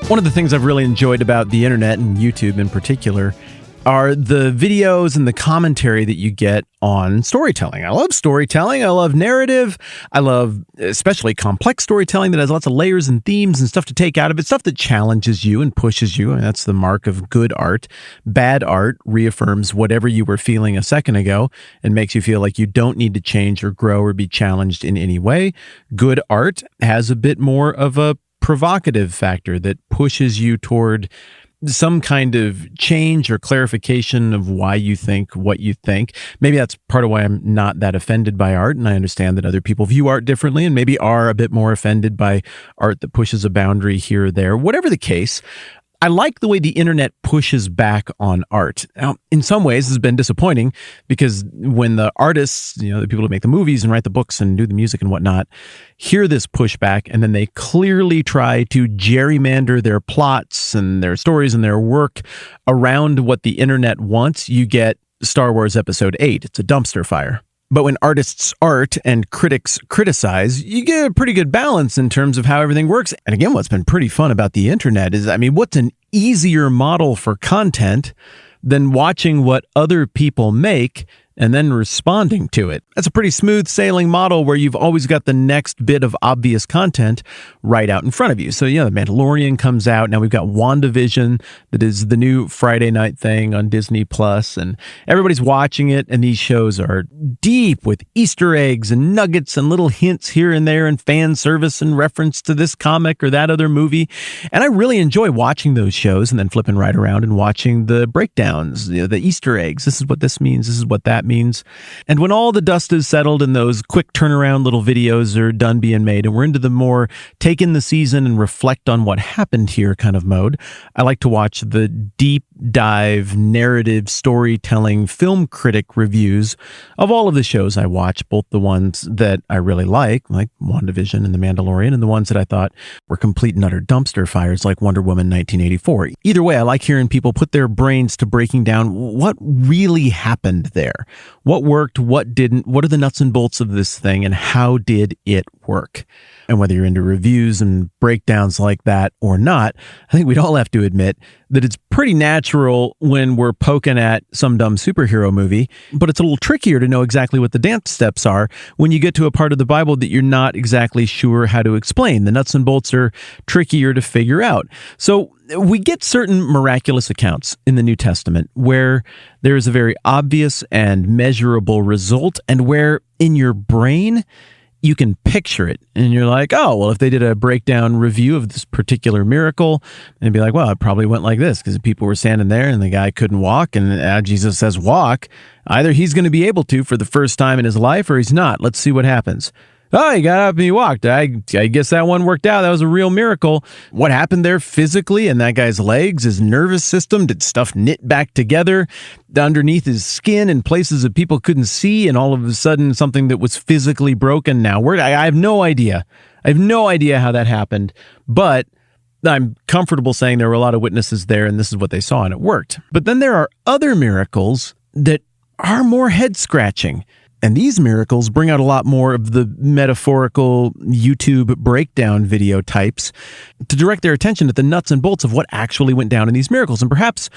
One of the things I've really enjoyed about the internet and YouTube in particular are the videos and the commentary that you get on storytelling. I love storytelling. I love narrative. I love especially complex storytelling that has lots of layers and themes and stuff to take out of it, stuff that challenges you and pushes you. And that's the mark of good art. Bad art reaffirms whatever you were feeling a second ago and makes you feel like you don't need to change or grow or be challenged in any way. Good art has a bit more of a provocative factor that pushes you toward some kind of change or clarification of why you think what you think. Maybe that's part of why I'm not that offended by art, and I understand that other people view art differently and maybe are a bit more offended by art that pushes a boundary here or there. Whatever the case, I like the way the internet pushes back on art. Now, in some ways, this has been disappointing because when the artists, the people who make the movies and write the books and do the music and whatnot, hear this pushback and then they clearly try to gerrymander their plots and their stories and their work around what the internet wants, you get Star Wars Episode 8. It's a dumpster fire. But when artists art and critics criticize, you get a pretty good balance in terms of how everything works. And again, what's been pretty fun about the internet is, what's an easier model for content than watching what other people make and then responding to it? That's a pretty smooth sailing model where you've always got the next bit of obvious content right out in front of you. So, The Mandalorian comes out. Now we've got WandaVision that is the new Friday night thing on Disney Plus, and everybody's watching it. And these shows are deep with Easter eggs and nuggets and little hints here and there and fan service and reference to this comic or that other movie. And I really enjoy watching those shows and then flipping right around and watching the breakdowns, the Easter eggs. This is what this means. This is what that means. And when all the dust is settled and those quick turnaround little videos are done being made and we're into the more take in the season and reflect on what happened here kind of mode, I like to watch the deep dive narrative storytelling film critic reviews of all of the shows I watch, both the ones that I really like WandaVision and The Mandalorian, and the ones that I thought were complete and utter dumpster fires like Wonder Woman 1984. Either way, I like hearing people put their brains to breaking down what really happened there. What worked, what didn't, what are the nuts and bolts of this thing, and how did it work? And whether you're into reviews and breakdowns like that or not, I think we'd all have to admit that it's pretty natural when we're poking at some dumb superhero movie, but it's a little trickier to know exactly what the dance steps are when you get to a part of the Bible that you're not exactly sure how to explain. The nuts and bolts are trickier to figure out. So we get certain miraculous accounts in the New Testament where there is a very obvious and measurable result, and where in your brain you can picture it and you're like, oh, well, if they did a breakdown review of this particular miracle, they'd be like, well, it probably went like this because people were standing there and the guy couldn't walk. And Jesus says walk. Either he's going to be able to for the first time in his life or he's not. Let's see what happens. Oh, he got up and he walked. I guess that one worked out. That was a real miracle. What happened there physically in that guy's legs, his nervous system? Did stuff knit back together underneath his skin in places that people couldn't see? And all of a sudden, something that was physically broken now. I have no idea. I have no idea how that happened. But I'm comfortable saying there were a lot of witnesses there and this is what they saw and it worked. But then there are other miracles that are more head-scratching. And these miracles bring out a lot more of the metaphorical YouTube breakdown video types to direct their attention at the nuts and bolts of what actually went down in these miracles. And perhaps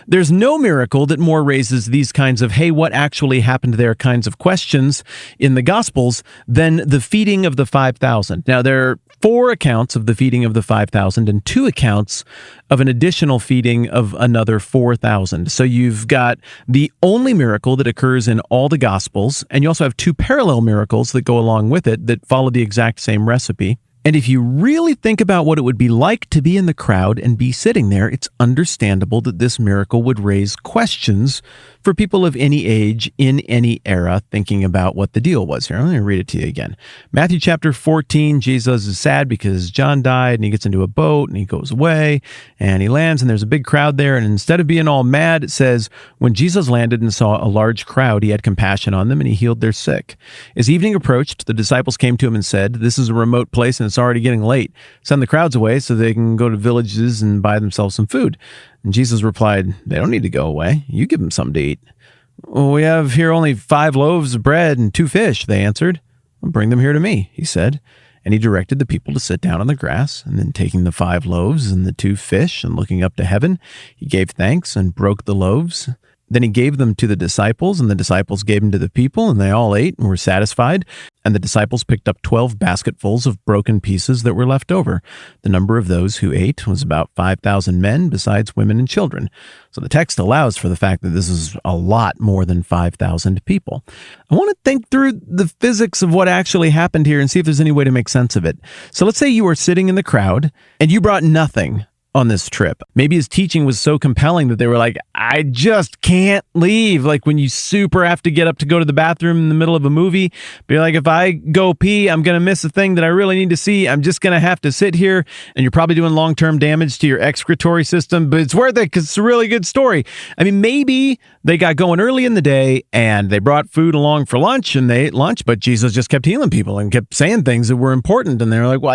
there's no miracle that more raises these kinds of, hey, what actually happened there kinds of questions in the Gospels than the feeding of the 5,000. Now, there are 4 accounts of the feeding of the 5,000 and 2 accounts of an additional feeding of another 4,000. So you've got the only miracle that occurs in all the Gospels, and you also have 2 parallel miracles that go along with it that follow the exact same recipe. And if you really think about what it would be like to be in the crowd and be sitting there, it's understandable that this miracle would raise questions for people of any age in any era thinking about what the deal was here. I'm going to read it to you again. Matthew chapter 14, Jesus is sad because John died and he gets into a boat and he goes away and he lands and there's a big crowd there. And instead of being all mad, it says, when Jesus landed and saw a large crowd, he had compassion on them and he healed their sick. As evening approached, the disciples came to him and said, this is a remote place and it's already getting late. Send the crowds away so they can go to villages and buy themselves some food. And Jesus replied, they don't need to go away. You give them something to eat. Well, we have here only 5 loaves of bread and 2 fish, they answered. Well, bring them here to me, he said. And he directed the people to sit down on the grass, and then taking the 5 loaves and the 2 fish and looking up to heaven, he gave thanks and broke the loaves. Then he gave them to the disciples, and the disciples gave them to the people, and they all ate and were satisfied. And the disciples picked up 12 basketfuls of broken pieces that were left over. The number of those who ate was about 5,000 men, besides women and children. So the text allows for the fact that this is a lot more than 5,000 people. I want to think through the physics of what actually happened here and see if there's any way to make sense of it. So let's say you were sitting in the crowd, and you brought nothing on this trip. Maybe his teaching was so compelling that they were like, I just can't leave. Like when you super have to get up to go to the bathroom in the middle of a movie, but you're like, if I go pee, I'm going to miss a thing that I really need to see. I'm just going to have to sit here, and you're probably doing long-term damage to your excretory system, but it's worth it because it's a really good story. I mean, maybe they got going early in the day and they brought food along for lunch and they ate lunch, but Jesus just kept healing people and kept saying things that were important. And they're like, well,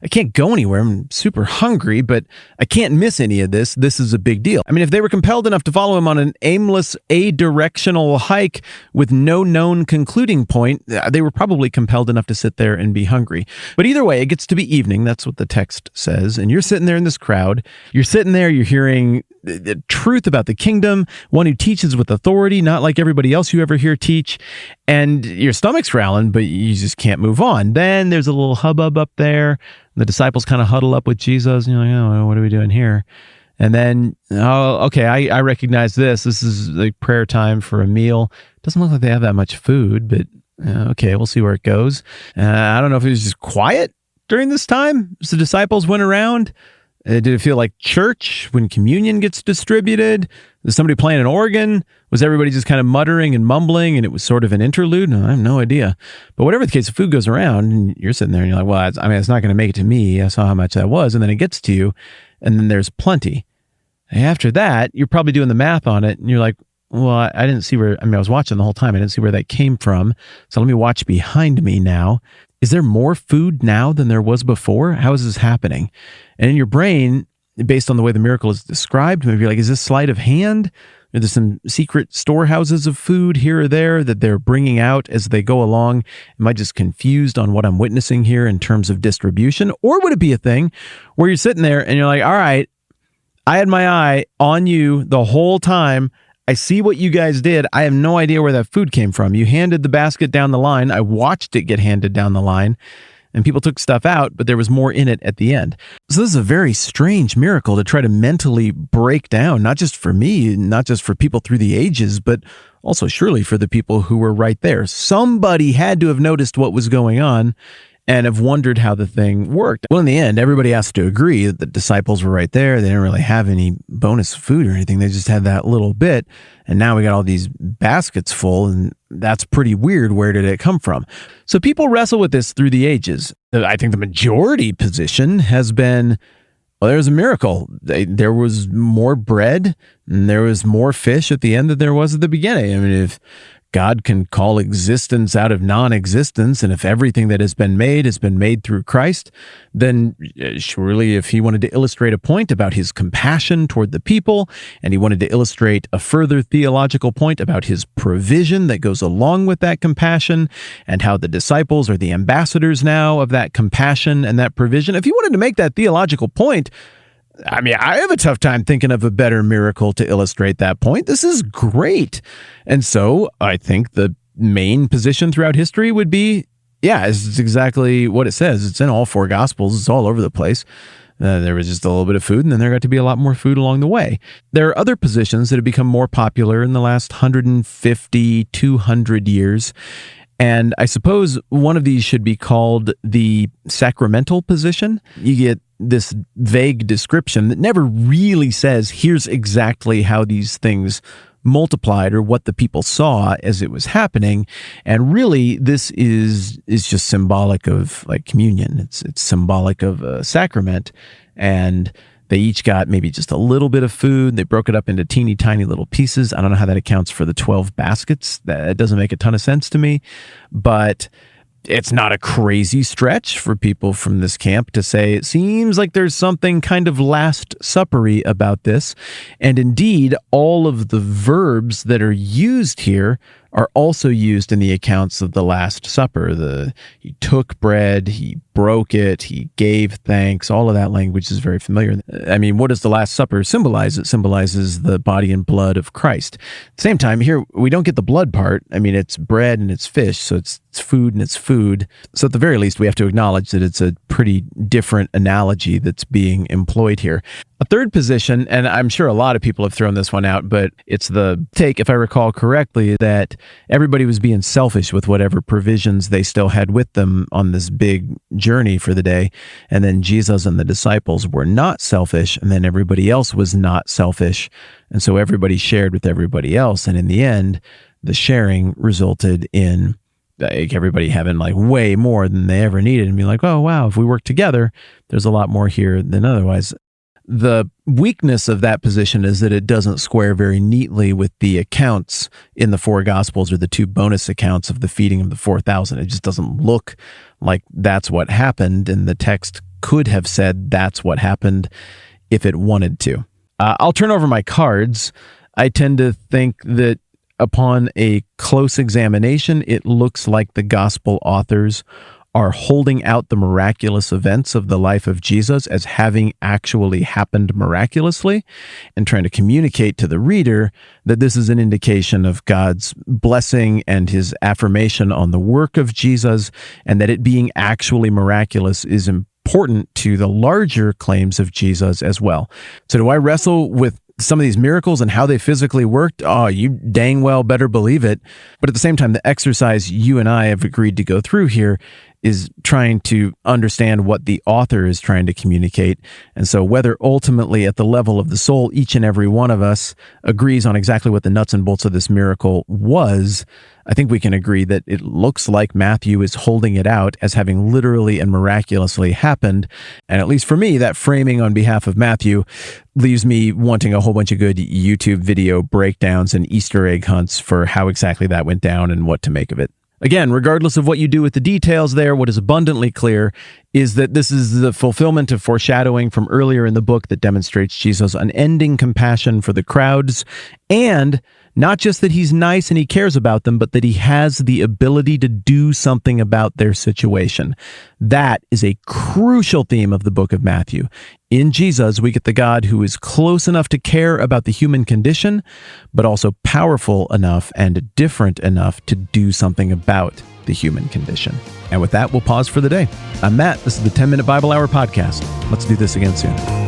I can't go anywhere. I'm super hungry, but I can't miss any of this. This is a big deal. I mean, if they were compelled enough to follow him on an aimless, adirectional hike with no known concluding point, they were probably compelled enough to sit there and be hungry. But either way, it gets to be evening. That's what the text says. And you're sitting there in this crowd. You're sitting there, you're hearing the truth about the kingdom, one who teaches with authority, not like everybody else you ever hear teach, and your stomach's growling, but you just can't move on. Then there's a little hubbub up there. The disciples kind of huddle up with Jesus, and you're like, oh, what are we doing here? And then, oh, okay, I recognize this. This is like prayer time for a meal. Doesn't look like they have that much food, but okay, we'll see where it goes. I don't know if it was just quiet during this time as the disciples went around. Did it feel like church when communion gets distributed? Was somebody playing an organ? Was everybody just kind of muttering and mumbling and it was sort of an interlude? No, I have no idea. But whatever the case, the food goes around and you're sitting there and you're like, well, it's not going to make it to me. I saw how much that was. And then it gets to you and then there's plenty. And after that, you're probably doing the math on it and you're like, well, I didn't see where, I was watching the whole time. I didn't see where that came from. So let me watch behind me now. Is there more food now than there was before? How is this happening? And in your brain, based on the way the miracle is described, maybe you're like, is this sleight of hand? Are there some secret storehouses of food here or there that they're bringing out as they go along? Am I just confused on what I'm witnessing here in terms of distribution? Or would it be a thing where you're sitting there and you're like, all right, I had my eye on you the whole time. I see what you guys did. I have no idea where that food came from. You handed the basket down the line. I watched it get handed down the line, and people took stuff out, but there was more in it at the end. So this is a very strange miracle to try to mentally break down, not just for me, not just for people through the ages, but also surely for the people who were right there. Somebody had to have noticed what was going on and have wondered how the thing worked. Well, in the end, everybody has to agree that the disciples were right there. They didn't really have any bonus food or anything. They just had that little bit. And now we got all these baskets full, and that's pretty weird. Where did it come from? So people wrestle with this through the ages. I think the majority position has been, well, there's a miracle. There was more bread and there was more fish at the end than there was at the beginning. I mean, if God can call existence out of non-existence, and if everything that has been made through Christ, then surely if he wanted to illustrate a point about his compassion toward the people, and he wanted to illustrate a further theological point about his provision that goes along with that compassion, and how the disciples are the ambassadors now of that compassion and that provision, if he wanted to make that theological point, I have a tough time thinking of a better miracle to illustrate that point. This is great. And so I think the main position throughout history would be, it's exactly what it says. It's in all 4 Gospels. It's all over the place. There was just a little bit of food, and then there got to be a lot more food along the way. There are other positions that have become more popular in the last 150, 200 years. And I suppose one of these should be called the sacramental position. You get this vague description that never really says, here's exactly how these things multiplied or what the people saw as it was happening. And really, this is just symbolic of like communion. It's symbolic of a sacrament. And they each got maybe just a little bit of food. They broke it up into teeny tiny little pieces. I don't know how that accounts for the 12 baskets. That doesn't make a ton of sense to me. But it's not a crazy stretch for people from this camp to say it seems like there's something kind of Last Supper-y about this. And indeed, all of the verbs that are used here are also used in the accounts of the Last Supper. He took bread, he broke it, he gave thanks. All of that language is very familiar. I mean, what does the Last Supper symbolize? It symbolizes the body and blood of Christ. At the same time, here, we don't get the blood part. I mean, it's bread and it's fish, so it's food and it's food. So at the very least, we have to acknowledge that it's a pretty different analogy that's being employed here. A third position, and I'm sure a lot of people have thrown this one out, but it's the take, if I recall correctly, that everybody was being selfish with whatever provisions they still had with them on this big journey for the day. And then Jesus and the disciples were not selfish, and then everybody else was not selfish. And so everybody shared with everybody else. And in the end, the sharing resulted in everybody having like way more than they ever needed and be like, oh, wow, if we work together, there's a lot more here than otherwise. The weakness of that position is that it doesn't square very neatly with the accounts in the four Gospels or the two bonus accounts of the feeding of the 4,000. It just doesn't look like that's what happened, and the text could have said that's what happened if it wanted to. I'll turn over my cards. I tend to think that upon a close examination, it looks like the Gospel authors are holding out the miraculous events of the life of Jesus as having actually happened miraculously and trying to communicate to the reader that this is an indication of God's blessing and his affirmation on the work of Jesus, and that it being actually miraculous is important to the larger claims of Jesus as well. So do I wrestle with some of these miracles and how they physically worked? Oh, you dang well better believe it. But at the same time, the exercise you and I have agreed to go through here is trying to understand what the author is trying to communicate. And so whether ultimately at the level of the soul, each and every one of us agrees on exactly what the nuts and bolts of this miracle was, I think we can agree that it looks like Matthew is holding it out as having literally and miraculously happened. And at least for me, that framing on behalf of Matthew leaves me wanting a whole bunch of good YouTube video breakdowns and Easter egg hunts for how exactly that went down and what to make of it. Again, regardless of what you do with the details there, what is abundantly clear is that this is the fulfillment of foreshadowing from earlier in the book that demonstrates Jesus' unending compassion for the crowds, and not just that he's nice and he cares about them, but that he has the ability to do something about their situation. That is a crucial theme of the book of Matthew. In Jesus, we get the God who is close enough to care about the human condition, but also powerful enough and different enough to do something about the human condition. And with that, we'll pause for the day. I'm Matt. This is the 10-Minute Bible Hour podcast. Let's do this again soon.